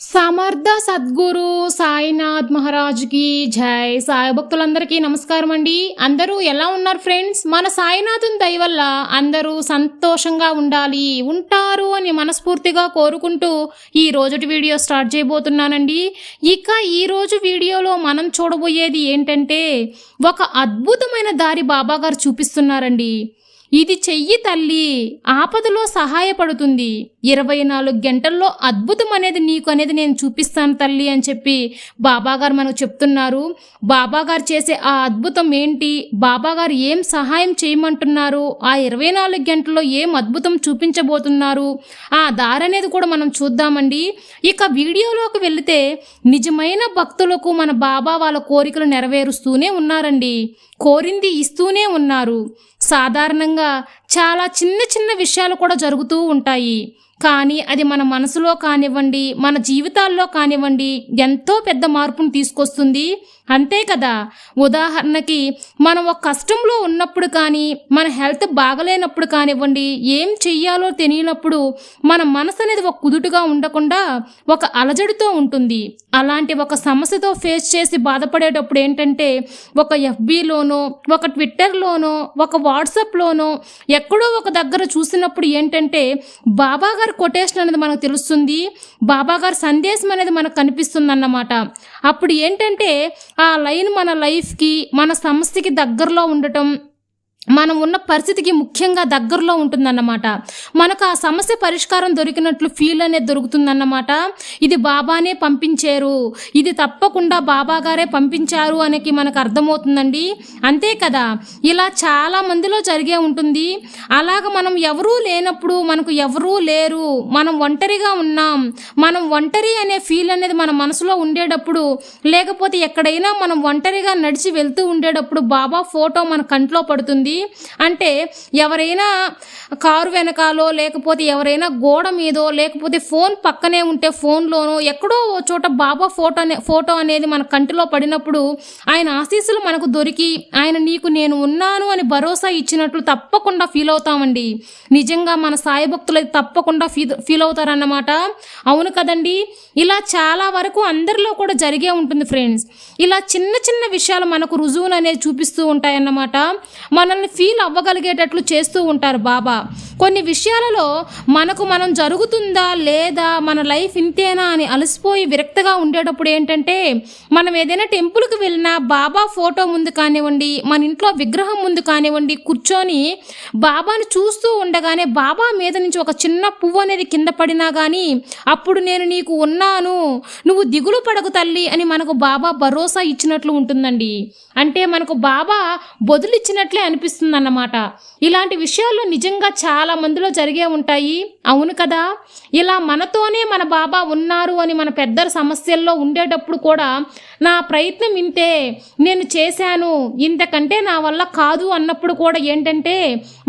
సమర్థ సద్గురు సాయినాథ్ మహారాజ్కి జై. సాయి భక్తులందరికీ నమస్కారం అండి. అందరూ ఎలా ఉన్నారు ఫ్రెండ్స్? మన సాయినాథుని దయ వల్ల అందరూ సంతోషంగా ఉంటారు అని మనస్ఫూర్తిగా కోరుకుంటూ ఈ రోజుటి వీడియో స్టార్ట్ చేయబోతున్నానండి. ఇక ఈ రోజు వీడియోలో మనం చూడబోయేది ఏంటంటే ఒక అద్భుతమైన దారి బాబాగారు చూపిస్తున్నారండి. ఇది చెయ్యి తల్లి, ఆపదలో సహాయపడుతుంది, 24 గంటల్లో అద్భుతం అనేది నీకు అనేది నేను చూపిస్తాను తల్లి అని చెప్పి బాబాగారు మనకు చెప్తున్నారు. బాబాగారు చేసే ఆ అద్భుతం ఏంటి, బాబాగారు ఏం సహాయం చేయమంటున్నారు, ఆ 24 గంటల్లో ఏం అద్భుతం చూపించబోతున్నారు, ఆ దారి అనేది కూడా మనం చూద్దామండి. ఇక వీడియోలోకి వెళితే నిజమైన భక్తులకు మన బాబా వాళ్ళ కోరికలు నెరవేరుస్తూనే ఉన్నారండి, కోరింది ఇస్తూనే ఉన్నారు. సాధారణంగా చాలా చిన్న చిన్న విషయాలు కూడా జరుగుతూ ఉంటాయి, కానీ అది మన మనసులో కానివ్వండి, మన జీవితాల్లో కానివ్వండి ఎంతో పెద్ద మార్పును తీసుకొస్తుంది. అంతే కదా, ఉదాహరణకి మనం ఒక కష్టంలో ఉన్నప్పుడు కానీ, మన హెల్త్ బాగలేనప్పుడు కానివ్వండి, ఏం చెయ్యాలో తెలియనప్పుడు మన మనసు అనేది ఒక కుదుటుగా ఉండకుండా ఒక అలజడితో ఉంటుంది. అలాంటి ఒక సమస్యతో ఫేస్ చేసి బాధపడేటప్పుడు ఏంటంటే ఒక ఎఫ్బీలోనో, ఒక ట్విట్టర్లోనో, ఒక వాట్సాప్లోనో ఎక్కడో ఒక దగ్గర చూసినప్పుడు ఏంటంటే బాబాగారు కొటేషన్ అనేది మనకు తెలుస్తుంది, బాబాగారు సందేశం అనేది మనకు కనిపిస్తుంది అన్నమాట. అప్పుడు ఏంటంటే ఆ లైన్ మన లైఫ్కి, మన సమస్యకి దగ్గరలో ఉండటం, మనం ఉన్న పరిస్థితికి ముఖ్యంగా దగ్గరలో ఉంటుందన్నమాట. మనకు ఆ సమస్య పరిష్కారం దొరికినట్లు ఫీల్ అనేది దొరుకుతుందన్నమాట. ఇది బాబానే పంపించారు, ఇది తప్పకుండా బాబాగారే పంపించారు అనేది మనకు అర్థమవుతుందండి. అంతే కదా, ఇలా చాలా మందిలో జరిగే ఉంటుంది. అలాగ మనం ఎవరూ లేనప్పుడు, మనకు ఎవరూ లేరు, మనం ఒంటరిగా ఉన్నాం, మనం ఒంటరి అనే ఫీల్ అనేది మన మనసులో ఉండేటప్పుడు, లేకపోతే ఎక్కడైనా మనం ఒంటరిగా నడిచి వెళ్తూ ఉండేటప్పుడు బాబా ఫోటో మన కంట్లో పడుతుంది. అంటే ఎవరైనా కారు వెనకాలో, లేకపోతే ఎవరైనా గోడ మీదో, లేకపోతే ఫోన్ పక్కనే ఉంటే ఫోన్లోనో ఎక్కడో ఓ చోట బాబా ఫోటో అనేది మన కంటిలో పడినప్పుడు ఆయన ఆశీస్సులు మనకు దొరికి ఆయన నీకు నేను ఉన్నాను అని భరోసా ఇచ్చినట్లు తప్పకుండా ఫీల్ అవుతామండి. నిజంగా మన సాయి భక్తులు తప్పకుండా ఫీల్ అవుతారన్నమాట. అవును కదండి, ఇలా చాలా వరకు అందరిలో కూడా జరిగే ఉంటుంది ఫ్రెండ్స్. ఇలా చిన్న చిన్న విషయాలు మనకు రుజువును అనేది చూపిస్తూ ఉంటాయన్నమాట, మనల్ని ఫీల్ అవ్వగలిగేటట్లు చేస్తూ ఉంటారు బాబా. కొన్ని విషయాలలో మనం జరుగుతుందా లేదా, మన లైఫ్ ఇంతేనా అని అలసిపోయి విరక్తగా ఉండేటప్పుడు ఏంటంటే మనం ఏదైనా టెంపుల్కి వెళ్ళినా బాబా ఫోటో ముందు కానివ్వండి, మన ఇంట్లో విగ్రహం ముందు కానివ్వండి కూర్చొని బాబాను చూస్తూ ఉండగానే బాబా మీద నుంచి ఒక చిన్న పువ్వు అనేది కింద పడినా కానీ అప్పుడు నేను నీకు ఉన్నాను, నువ్వు దిగులు పడకు తల్లి అని మనకు బాబా భరోసా ఇచ్చినట్లు ఉంటుందండి. అంటే మనకు బాబా బదులిచ్చినట్లే అనిపిస్తుంది అన్నమాట. ఇలాంటి విషయాలు నిజంగా చాలా మందిలో జరిగే ఉంటాయి. అవును కదా, ఇలా మనతోనే మన బాబా ఉన్నారు అని మన పెద్దల సమస్యల్లో ఉండేటప్పుడు కూడా నా ప్రయత్నం ఇంతే, నేను చేశాను, ఇంతకంటే నా వల్ల కాదు అన్నప్పుడు కూడా ఏంటంటే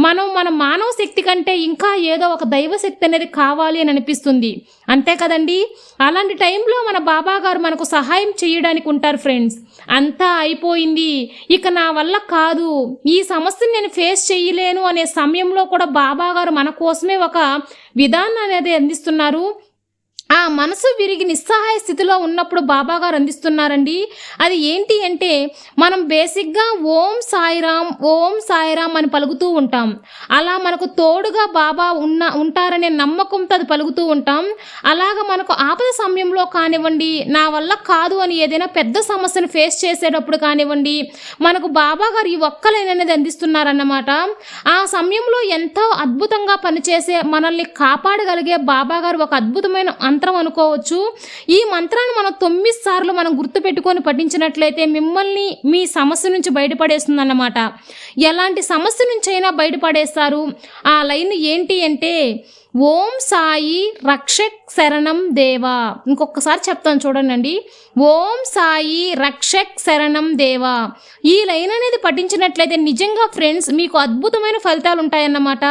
మన మానవ శక్తి కంటే ఇంకా ఏదో ఒక దైవ శక్తి అనేది కావాలి అని అనిపిస్తుంది. అంతే కదండి, అలాంటి టైంలో మన బాబా గారు మనకు సహాయం చేయడానికి ఉంటారు ఫ్రెండ్స్. అంతా అయిపోయింది, ఇక నా వల్ల కాదు, ఈ సమస్యను నేను ఫేస్ చేయలేను అనే సమయంలో కూడా బాబా గారు మన కోసమే ఒక విధానం అనేది అందిస్తున్నారు. ఆ మనసు విరిగి నిస్సహాయ స్థితిలో ఉన్నప్పుడు బాబాగారు అందిస్తున్నారండి. అది ఏంటి అంటే మనం బేసిక్గా ఓం సాయిరామ్, ఓం సాయిరామ్ అని పలుకుతూ ఉంటాం. అలా మనకు తోడుగా బాబా ఉంటారనే నమ్మకంతో అది పలుకుతూ ఉంటాం. అలాగ మనకు ఆపద సమయంలో కానివ్వండి, నా వల్ల కాదు అని ఏదైనా పెద్ద సమస్యను ఫేస్ చేసేటప్పుడు కానివ్వండి, మనకు బాబాగారు ఈ ఒక్క లైన్ అనేది అందిస్తున్నారన్నమాట. ఆ సమయంలో ఎంతో అద్భుతంగా పనిచేసే, మనల్ని కాపాడగలిగే బాబాగారు ఒక అద్భుతమైన మంత్రం అనుకోవచ్చు. ఈ మంత్రాన్ని మనం 9 సార్లు మనం గుర్తుపెట్టుకొని పఠించినట్లయితే మిమ్మల్ని మీ సమస్య నుంచి బయటపడేస్తుంది అన్నమాట. ఎలాంటి సమస్య నుంచి అయినా బయటపడేస్తారు. ఆ లైన్ ఏంటి అంటే ఓం సాయి రక్షక్ శరణం దేవా. ఇంకొకసారి చెప్తాను చూడండి, ఓం సాయి రక్షక్ శరణం దేవా. ఈ లైన్ అనేది పఠించినట్లయితే నిజంగా ఫ్రెండ్స్ మీకు అద్భుతమైన ఫలితాలు ఉంటాయన్నమాట.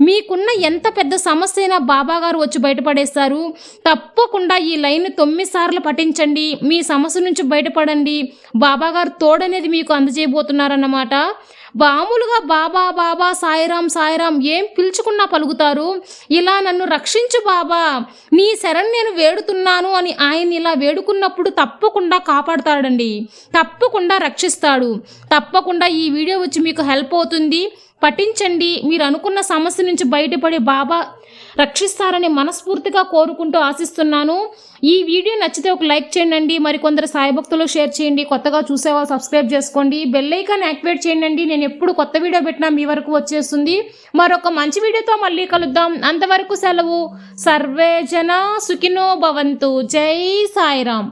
మీకున్న ఎంత పెద్ద సమస్య అయినా బాబా గారు వచ్చి బయటపడేస్తారు. తప్పకుండా ఈ లైన్ 9 సార్లు పఠించండి, మీ సమస్య నుంచి బయటపడండి. బాబా గారు తోడనేది మీకు అందజేయబోతున్నారన్నమాట. మామూలుగా బాబా బాబా సాయిరాం సాయిరాం ఏం పిలుచుకున్నా పలుకుతారు. ఇలా నన్ను రక్షించు బాబా, నీ శరణ్ నేను వేడుతున్నాను అని ఆయన ఇలా వేడుకున్నప్పుడు తప్పకుండా కాపాడుతాడండి, తప్పకుండా రక్షిస్తాడు. తప్పకుండా ఈ వీడియో వచ్చి మీకు హెల్ప్ అవుతుంది, పఠించండి. మీరు అనుకున్న సమస్య నుంచి బయటపడి బాబా రక్షిస్తారని మనస్ఫూర్తిగా కోరుకుంటూ ఆశిస్తున్నాను. ఈ వీడియో నచ్చితే ఒక లైక్ చేయండి, మరి కొందరు సాయి భక్తులు షేర్ చేయండి, కొత్తగా చూసేవాళ్ళు సబ్స్క్రైబ్ చేసుకోండి, బెల్ ఐకాన్ యాక్టివేట్ చేయండి. నేను ఎప్పుడు కొత్త వీడియో పెట్టినా మీ వరకు వచ్చేస్తుంది. మరొక మంచి వీడియోతో మళ్ళీ కలుద్దాం. అంతవరకు సెలవు. సర్వే జన సుఖినో భవంతు. జై సాయిరామ్.